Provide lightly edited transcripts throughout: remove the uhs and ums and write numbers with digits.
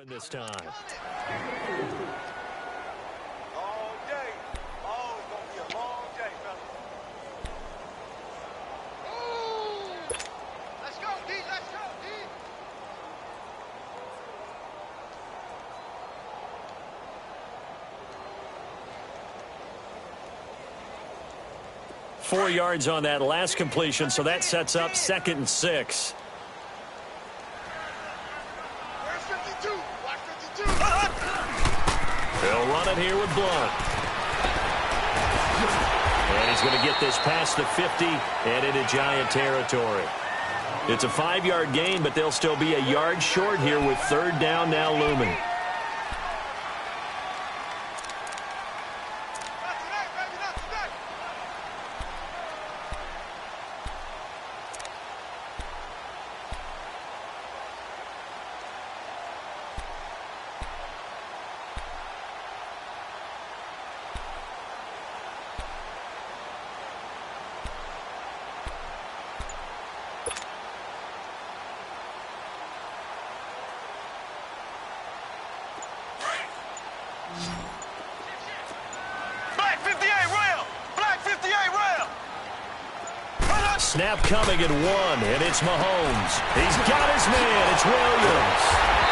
This time. All day. Oh, it's going to be a long day, fellas. Let's go, D. Let's go, D. Four yards on that last completion, so that sets up 2nd and 6. They'll run it here with Blunt. And he's going to get this past the 50 and into Giant territory. It's a 5-yard gain, but they'll still be a yard short here with 3rd down now looming. Snap coming at 1, and it's Mahomes. He's got his man. It's Williams.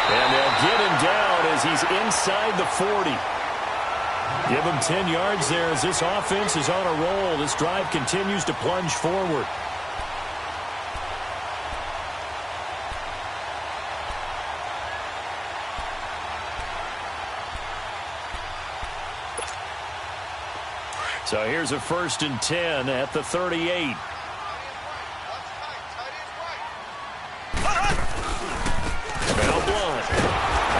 And they'll get him down as he's inside the 40. Give him 10 yards there as this offense is on a roll. This drive continues to plunge forward. So here's a 1st and 10 at the 38.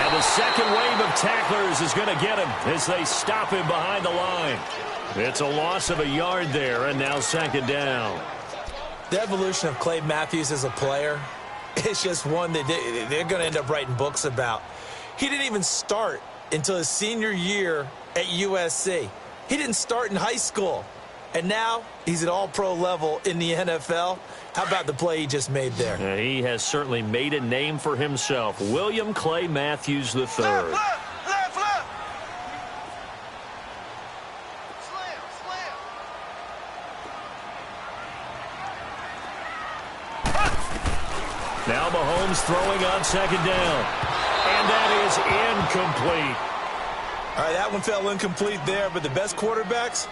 The second wave of tacklers is going to get him as they stop him behind the line. It's a loss of a yard there, and now 2nd down. The evolution of Clay Matthews as a player, it's just one that they're going to end up writing books about. He didn't even start until his senior year at USC. He didn't start in high school, and now he's at all-pro level in the NFL. How about the play he just made there? He has certainly made a name for himself. William Clay Matthews III. Slam. Now Mahomes throwing on 2nd down. And that is incomplete. All right, that one fell incomplete there, but the best quarterbacks,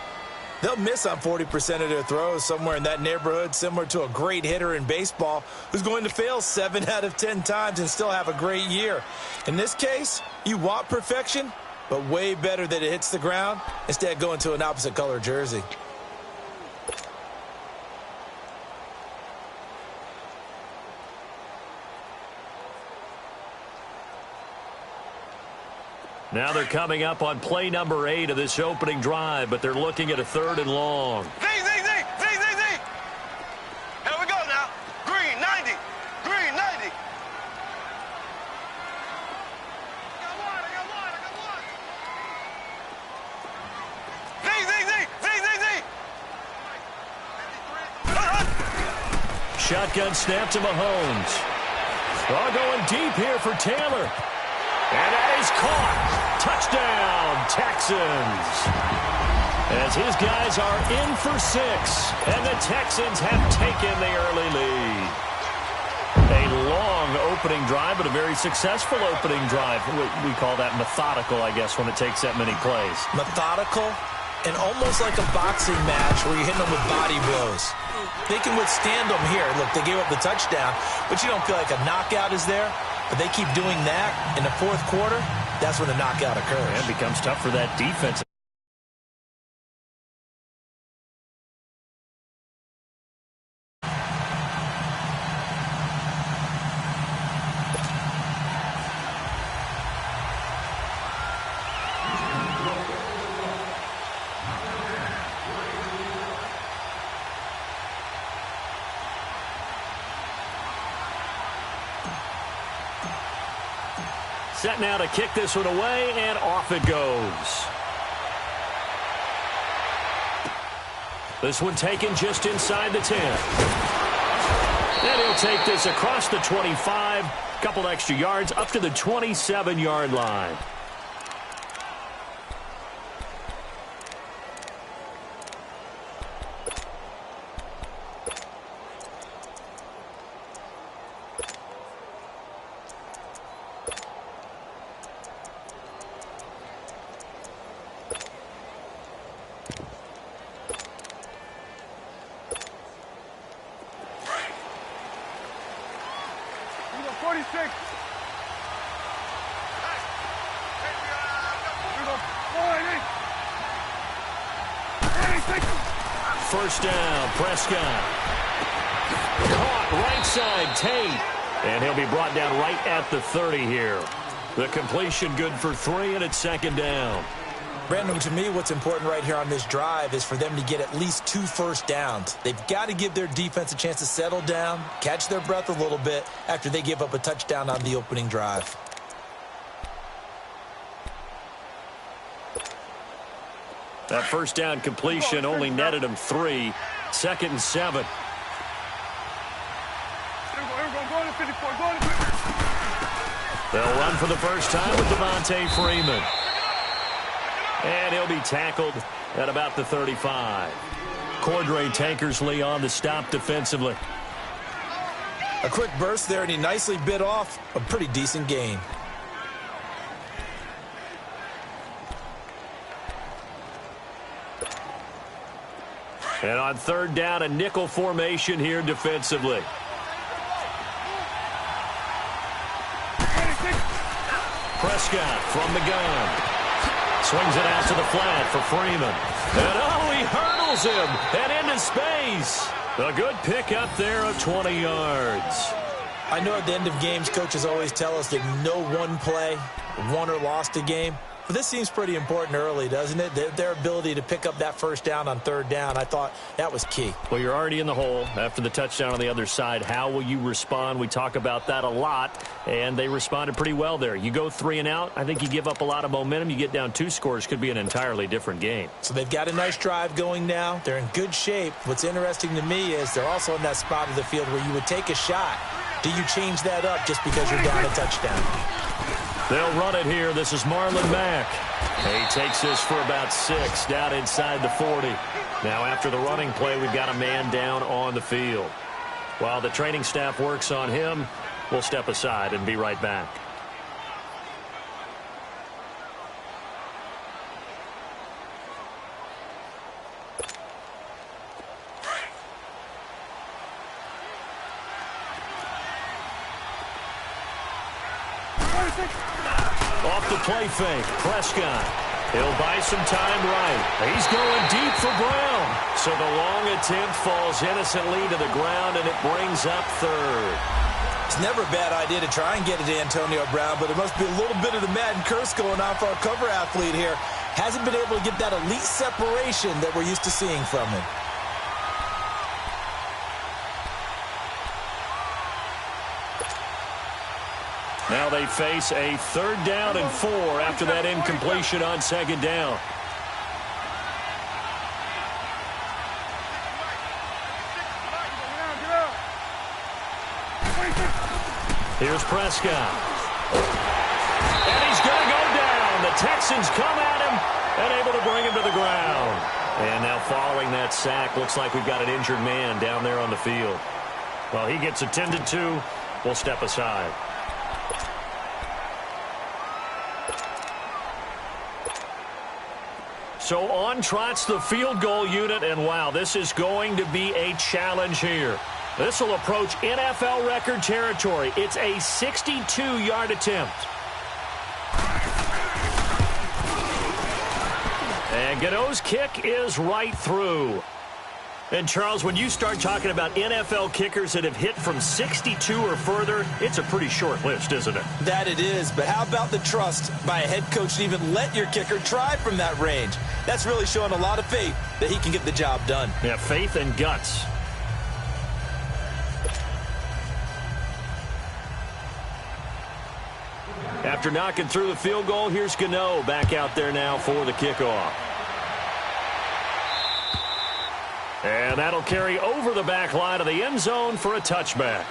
they'll miss on 40% of their throws, somewhere in that neighborhood, similar to a great hitter in baseball who's going to fail 7 out of 10 times and still have a great year. In this case, you want perfection, but way better that it hits the ground instead of going to an opposite color jersey. Now they're coming up on play number 8 of this opening drive, but they're looking at a 3rd and long. Z. Here we go now. Green, 90. Green, 90. I got one. Z. Shotgun snap to Mahomes. Oh, going deep here for Taylor. And that is caught. Touchdown, Texans. As his guys are in for 6, and the Texans have taken the early lead. A long opening drive, but a very successful opening drive. We call that methodical, I guess, when it takes that many plays. Methodical and almost like a boxing match where you're hitting them with body blows. They can withstand them here. Look, they gave up the touchdown, but you don't feel like a knockout is there. But they keep doing that in the 4th quarter, that's when the knockout occurs. And it becomes tough for that defense. Set now to kick this one away, and off it goes. This one taken just inside the 10. And he'll take this across the 25, couple extra yards up to the 27-yard line. First down, Prescott. Caught right side, Tate. And he'll be brought down right at the 30 here. The completion good for 3, and it's second down. Brandon, to me, what's important right here on this drive is for them to get at least 2 first downs. They've got to give their defense a chance to settle down, catch their breath a little bit after they give up a touchdown on the opening drive. That first down completion only netted him 3. Second and 7. They'll run for the first time with Devontae Freeman. And he'll be tackled at about the 35. Cordray Tankersley on the stop defensively. A quick burst there, and he nicely bit off a pretty decent gain. And on third down, a nickel formation here defensively. Prescott from the gun. Swings it out to the flat for Freeman. And oh, he hurdles him and into space. A good pick up there of 20 yards. I know at the end of games, coaches always tell us that no one play won or lost a game. But this seems pretty important early, doesn't it? Their ability to pick up that first down on third down, I thought that was key. Well, you're already in the hole after the touchdown on the other side. How will you respond? We talk about that a lot, and they responded pretty well there. You go 3 and out, I think you give up a lot of momentum. You get down 2 scores, could be an entirely different game. So they've got a nice drive going now. They're in good shape. What's interesting to me is they're also in that spot of the field where you would take a shot. Do you change that up just because you're down a touchdown? They'll run it here. This is Marlon Mack. He takes this for about 6 down inside the 40. Now after the running play, we've got a man down on the field. While the training staff works on him, we'll step aside and be right back. Off the play fake, Prescott. He'll buy some time right. He's going deep for Brown. So the long attempt falls innocently to the ground, and it brings up third. It's never a bad idea to try and get it to Antonio Brown, but it must be a little bit of the Madden curse going on for our cover athlete here. Hasn't been able to get that elite separation that we're used to seeing from him. Now they face a 3rd down and 4 after that incompletion on 2nd down. Here's Prescott. And he's going to go down. The Texans come at him and able to bring him to the ground. And now following that sack, looks like we've got an injured man down there on the field. Well, he gets attended to. We'll step aside. So on trots the field goal unit, and wow, this is going to be a challenge here. This will approach NFL record territory. It's a 62-yard attempt. And Gano's kick is right through. And, Charles, when you start talking about NFL kickers that have hit from 62 or further, it's a pretty short list, isn't it? That it is, but how about the trust by a head coach to even let your kicker try from that range? That's really showing a lot of faith that he can get the job done. Yeah, faith and guts. After knocking through the field goal, here's Gano back out there now for the kickoff. And that'll carry over the back line of the end zone for a touchback.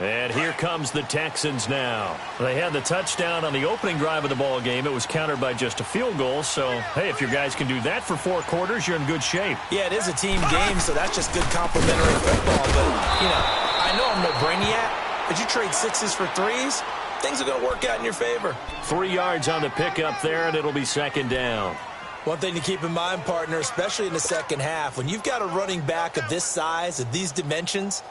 And here comes the Texans now. They had the touchdown on the opening drive of the ball game. It was countered by just a field goal. So, hey, if your guys can do that for 4 quarters, you're in good shape. Yeah, it is a team game, so that's just good complimentary football. But, I know I'm no brainiac, but you trade 6s for 3s, things are going to work out in your favor. 3 yards on the pickup there, and it'll be second down. One thing to keep in mind, partner, especially in the second half, when you've got a running back of this size, of these dimensions,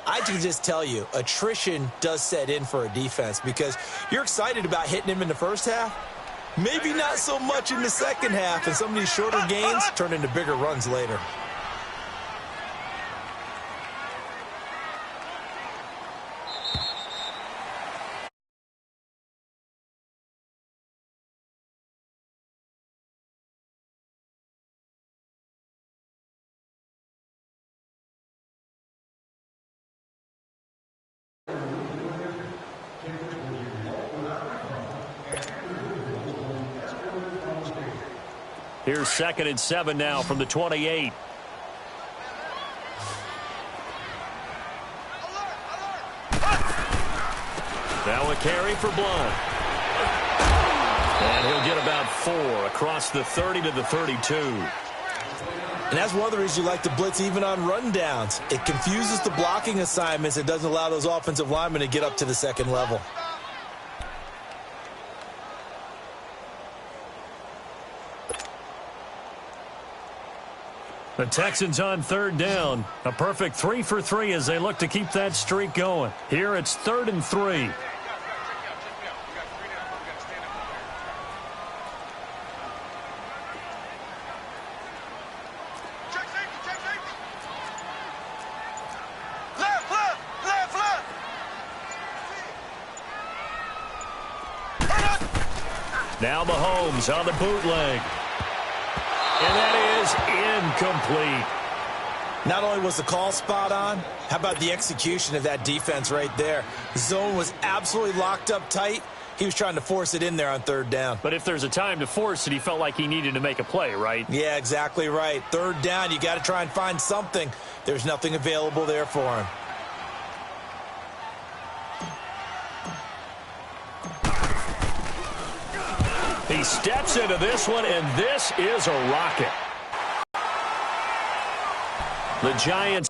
I can just tell you, attrition does set in for a defense because you're excited about hitting him in the first half. Maybe not so much in the second half, and some of these shorter gains turn into bigger runs later. Here's 2nd and 7 now from the 28. Now a carry for Blunt. And he'll get about 4 across the 30 to the 32. And that's one of the reasons you like to blitz even on rundowns. It confuses the blocking assignments. It doesn't allow those offensive linemen to get up to the second level. The Texans on 3rd down. A perfect 3 for 3 as they look to keep that streak going. Here it's 3rd and 3. Now Mahomes on the bootleg. And that is incomplete. Not only was the call spot on, how about the execution of that defense right there? The zone was absolutely locked up tight. He was trying to force it in there on 3rd down. But if there's a time to force it, he felt like he needed to make a play, right? Yeah, exactly right. 3rd down, you got to try and find something. There's nothing available there for him. He steps into this one, and this is a rocket. The Giants